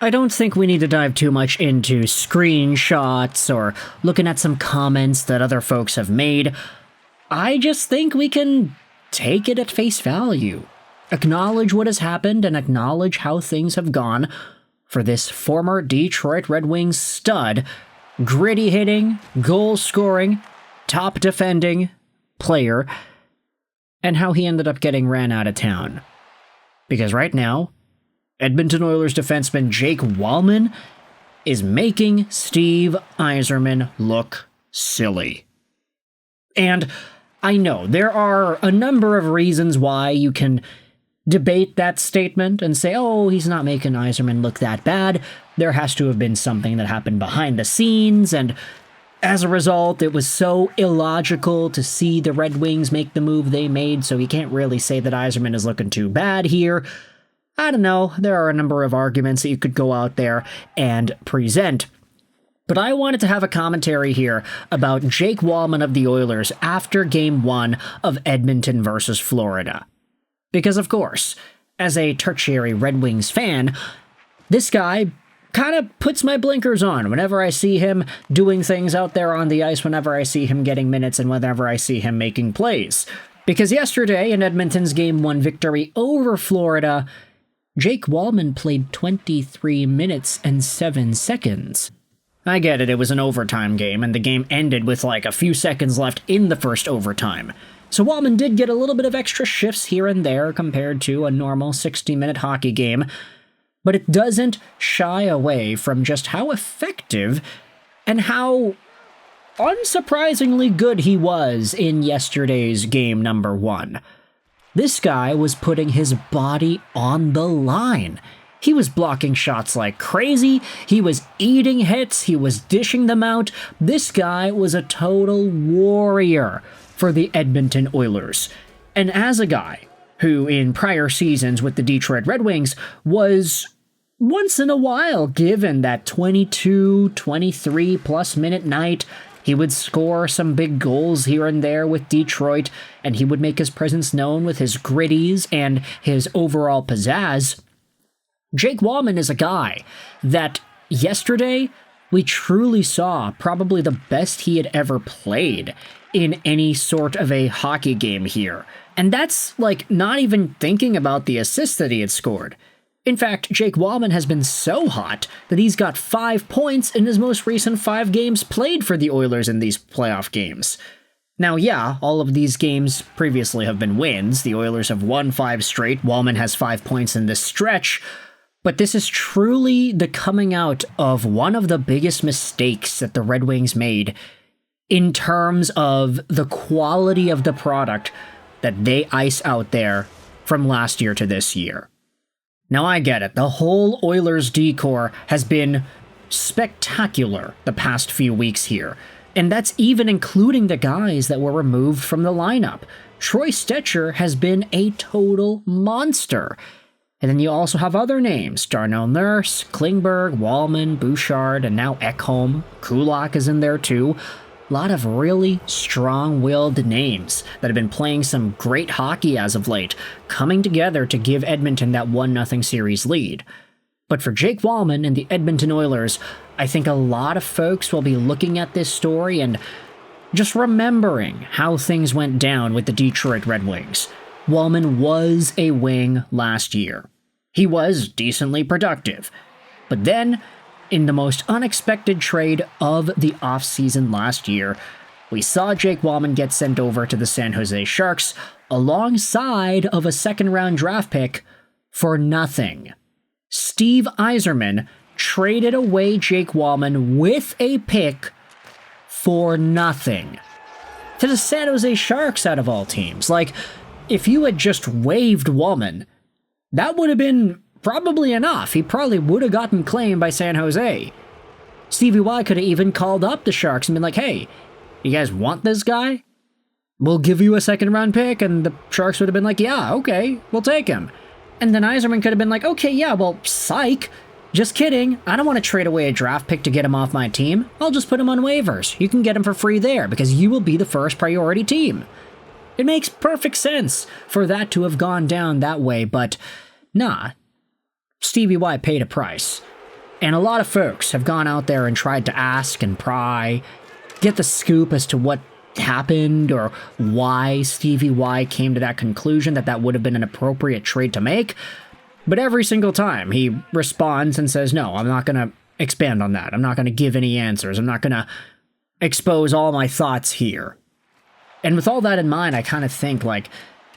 I don't think we need to dive too much into screenshots or looking at some comments that other folks have made. I just think we can take it at face value. Acknowledge what has happened and acknowledge how things have gone for this former Detroit Red Wings stud, gritty hitting, goal scoring, top defending player, and how he ended up getting ran out of town. Because right now, Edmonton Oilers defenseman Jake Walman is making Steve Yzerman look silly. And I know there are a number of reasons why you can debate that statement and say, oh, he's not making Yzerman look that bad. There has to have been something that happened behind the scenes, and as a result, it was so illogical to see the Red Wings make the move they made, so you can't really say that Yzerman is looking too bad here. I don't know, there are a number of arguments that you could go out there and present. But I wanted to have a commentary here about Jake Walman of the Oilers after Game 1 of Edmonton versus Florida. Because, of course, as a tertiary Red Wings fan, this guy kind of puts my blinkers on whenever I see him doing things out there on the ice, whenever I see him getting minutes, and whenever I see him making plays. Because yesterday, in Edmonton's Game 1 victory over Florida, Jake Walman played 23 minutes and 7 seconds. I get it, it was an overtime game, and the game ended with like a few seconds left in the first overtime. So Walman did get a little bit of extra shifts here and there compared to a normal 60-minute hockey game, but it doesn't shy away from just how effective and how unsurprisingly good he was in yesterday's game number 1. This guy was putting his body on the line. He was blocking shots like crazy, he was eating hits, he was dishing them out. This guy was a total warrior for the Edmonton Oilers. And as a guy who in prior seasons with the Detroit Red Wings was once in a while given that 22, 23 plus minute night, he would score some big goals here and there with Detroit, and he would make his presence known with his gritties and his overall pizzazz. Jake Walman is a guy that yesterday we truly saw probably the best he had ever played in any sort of a hockey game here. And that's like not even thinking about the assists that he had scored. In fact, Jake Walman has been so hot that he's got 5 points in his most recent 5 games played for the Oilers in these playoff games. Now, yeah, all of these games previously have been wins. The Oilers have won 5 straight. Walman has 5 points in this stretch. But this is truly the coming out of one of the biggest mistakes that the Red Wings made in terms of the quality of the product that they ice out there from last year to this year. Now, I get it. The whole Oilers decor has been spectacular the past few weeks here. And that's even including the guys that were removed from the lineup. Troy Stecher has been a total monster. And then you also have other names. Darnell Nurse, Klingberg, Walman, Bouchard, and now Ekholm. Kulak is in there too. A lot of really strong-willed names that have been playing some great hockey as of late, coming together to give Edmonton that 1-0 series lead. But for Jake Walman and the Edmonton Oilers, I think a lot of folks will be looking at this story and just remembering how things went down with the Detroit Red Wings. Walman was a wing last year. He was decently productive. But then, in the most unexpected trade of the offseason last year, we saw Jake Walman get sent over to the San Jose Sharks alongside of a second-round draft pick for nothing. Steve Yzerman traded away Jake Walman with a pick for nothing. To the San Jose Sharks, out of all teams. Like, if you had just waived Walman, that would have been probably enough. He probably would have gotten claimed by San Jose. Stevie Y could have even called up the Sharks and been like, hey, you guys want this guy? We'll give you a second-round pick. And the Sharks would have been like, yeah, okay, we'll take him. And then Yzerman could have been like, okay, yeah, well, psych. Just kidding. I don't want to trade away a draft pick to get him off my team. I'll just put him on waivers. You can get him for free there because you will be the first priority team. It makes perfect sense for that to have gone down that way, but nah. Stevie Y paid a price. And a lot of folks have gone out there and tried to ask and pry, get the scoop as to what happened or why Stevie Y came to that conclusion that that would have been an appropriate trade to make. But every single time he responds and says, no, I'm not going to expand on that. I'm not going to give any answers. I'm not going to expose all my thoughts here. And with all that in mind, I kind of think like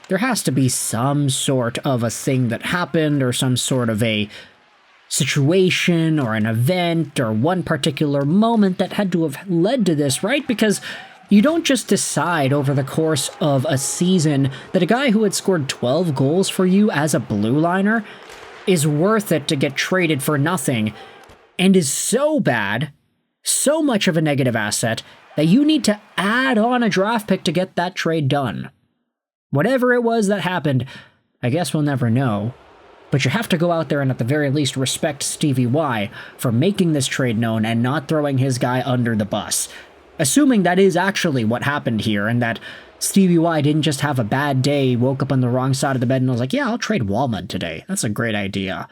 there has to be some sort of a thing that happened or some sort of a situation or an event or one particular moment that had to have led to this, right? Because you don't just decide over the course of a season that a guy who had scored 12 goals for you as a blue liner is worth it to get traded for nothing and is so bad, so much of a negative asset, that you need to add on a draft pick to get that trade done. Whatever it was that happened, I guess we'll never know. But you have to go out there and at the very least respect Stevie Y for making this trade known and not throwing his guy under the bus. Assuming that is actually what happened here and that Stevie Y didn't just have a bad day, woke up on the wrong side of the bed and was like, yeah, I'll trade Walman today. That's a great idea.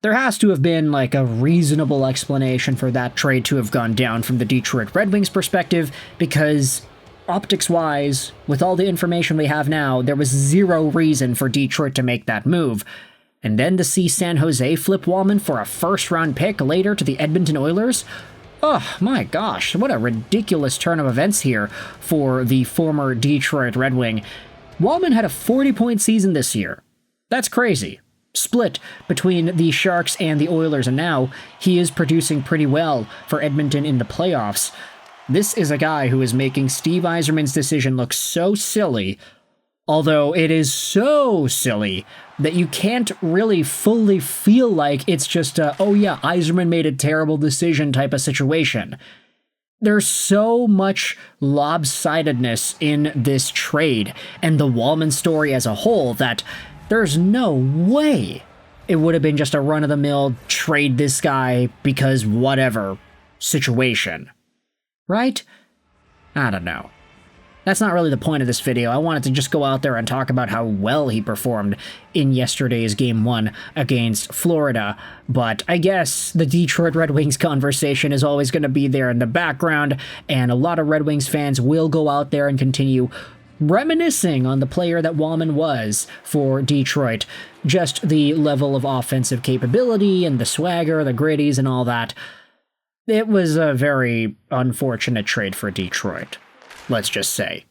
There has to have been like a reasonable explanation for that trade to have gone down from the Detroit Red Wings perspective, because optics-wise, with all the information we have now, there was zero reason for Detroit to make that move. And then to see San Jose flip Walman for a first-round pick later to the Edmonton Oilers? Oh my gosh, what a ridiculous turn of events here for the former Detroit Red Wing. Walman had a 40-point season this year. That's crazy. Split between the Sharks and the Oilers, and now he is producing pretty well for Edmonton in the playoffs. This is a guy who is making Steve Yzerman's decision look so silly, although it is so silly that you can't really fully feel like it's just a, oh yeah, Yzerman made a terrible decision type of situation. There's so much lopsidedness in this trade and the Walman story as a whole that there's no way it would have been just a run-of-the-mill trade this guy because whatever situation. Right? I don't know. That's not really the point of this video. I wanted to just go out there and talk about how well he performed in yesterday's Game 1 against Florida, but I guess the Detroit Red Wings conversation is always going to be there in the background, and a lot of Red Wings fans will go out there and continue reminiscing on the player that Walman was for Detroit. Just the level of offensive capability and the swagger, the gritties and all that. It was a very unfortunate trade for Detroit, let's just say.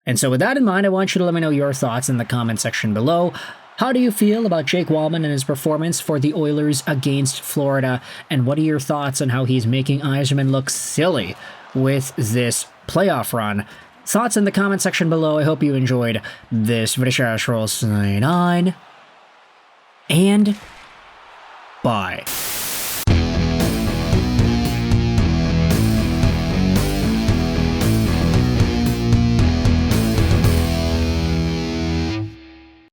And so with that in mind, I want you to let me know your thoughts in the comment section below. How do you feel about Jake Walman and his performance for the Oilers against Florida? And what are your thoughts on how he's making Yzerman look silly with this playoff run? Thoughts in the comment section below. I hope you enjoyed this video. Sign on, and bye.